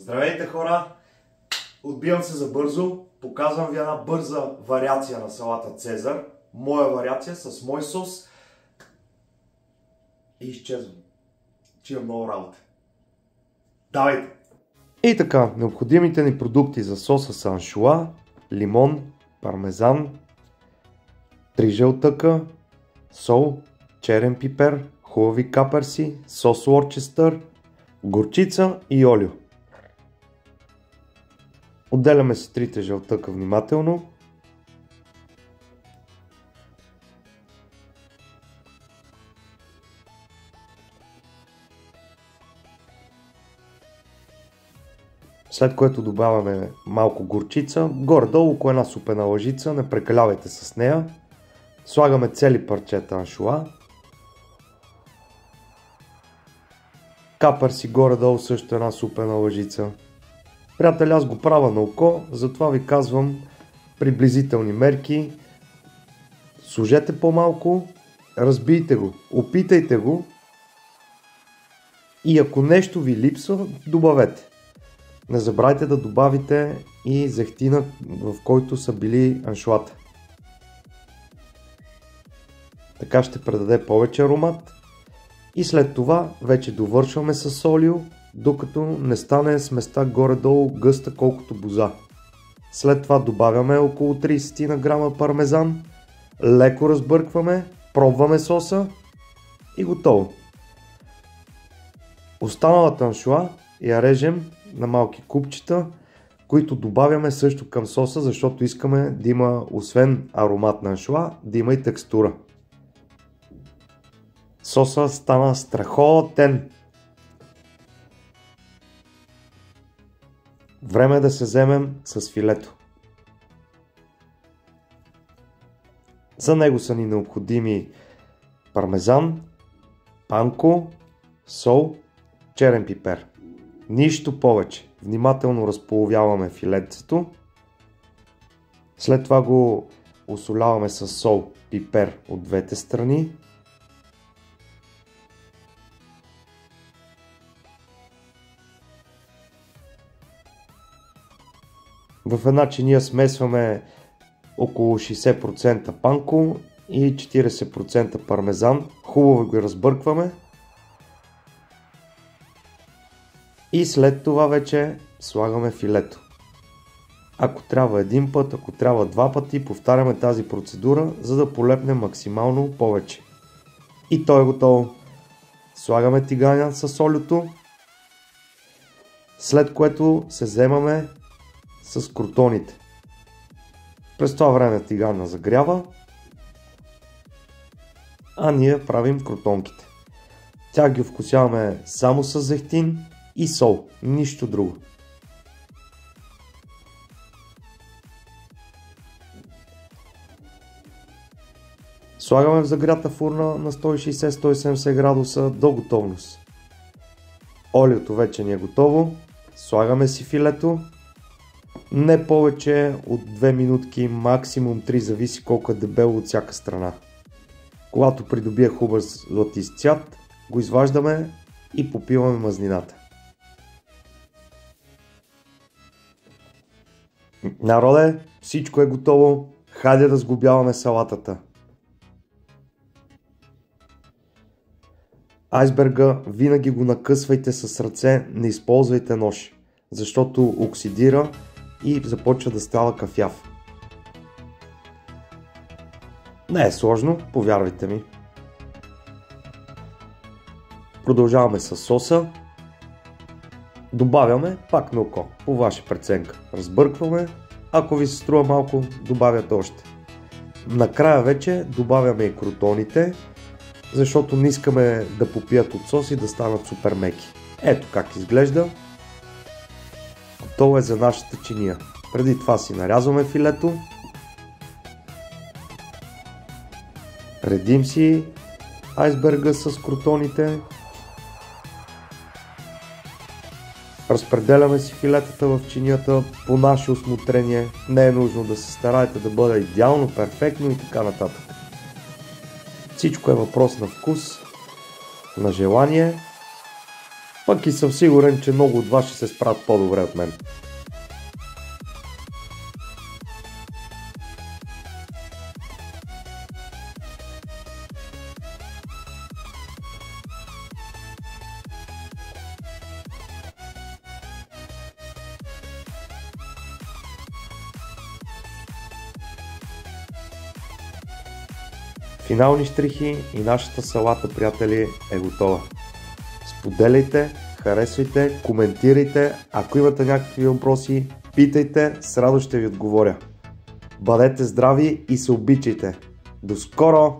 Здравейте хора! Отбивам се за бързо. Показвам ви една бърза вариация на салата Цезар. Моя вариация с мой сос. И изчезвам. Че имам много работа. Давайте! И така, необходимите ни продукти за соса са аншоа, лимон, пармезан, 3 жълтъка, сол, черен пипер, хубави каперси, сос Уорчестър, горчица и олио. Отделяме си 3 жълтъка внимателно. След което добавяме малко горчица, горе-долу около една супена лъжица, не прекалявайте с нея. Слагаме цели парчета аншоа. Каперси горе-долу също една супена лъжица. Приятели, аз го правя на око, затова ви казвам приблизителни мерки. Сложете по-малко, разбийте го, опитайте го и ако нещо ви липсва, добавете. Не забравяйте да добавите и зехтина, в който са били аншоата. Така ще предаде повече аромат. И след това вече довършваме с олио, докато не стане сместа горе-долу гъста колкото боза. След това добавяме около 30 грама пармезан, леко разбъркваме, пробваме соса и готово. Останалата аншоа я режем на малки купчета, които добавяме също към соса, защото искаме да има, освен аромат на аншоа, да има и текстура. Соса стана страхотен! Време е да се вземем с филето. За него са ни необходими пармезан, панко, сол, черен пипер. Нищо повече. Внимателно разполовяваме филетцето. След това го осоляваме с сол, пипер от двете страни. В една чиния смесваме около 60% панко и 40% пармезан. Хубаво го разбъркваме. И след това вече слагаме филето. Ако трябва един път, ако трябва 2 пъти, повтаряме тази процедура, за да полепне максимално повече. И то е готово. Слагаме тиганя с олиото, след което се вземаме с крутоните. През това време тиганя загрява, а ние правим крутонките. Тях ги вкусяваме само с зехтин и сол, нищо друго. Слагаме в загрята фурна на 160-170 градуса до готовност. Олиото вече ни е готово. Слагаме си филето. Не повече от 2 минутки, максимум 3, зависи колко е дебело от всяка страна. Когато придобие хубав златист цвят, го изваждаме и попиваме мазнината. Народе, всичко е готово. Хайде да сглобяваме салатата. Айсберга винаги го накъсвайте с ръце, не използвайте нож, защото оксидира и започва да става кафяв. Не е сложно, повярвайте ми. Продължаваме с соса. Добавяме пак на око, по ваша преценка. Разбъркваме, ако ви се струва малко, добавяте още. Накрая вече добавяме и крутоните, защото не искаме да попият от сос и да станат супер меки. Ето как изглежда. Готово е за нашата чиния. Преди това си нарязваме филето. Редим си айсберга с крутоните. Разпределяме си филетата в чинията по наше усмотрение. Не е нужно да се стараете да бъде идеално, перфектно и така нататък. Всичко е въпрос на вкус, на желание. Пък и съм сигурен, че много от вас ще се справят по-добре от мен. Финални щрихи и нашата салата, приятели, е готова. Споделяйте, харесвайте, коментирайте, ако имате някакви въпроси, питайте, с радост ще ви отговоря. Бъдете здрави и се обичайте. До скоро!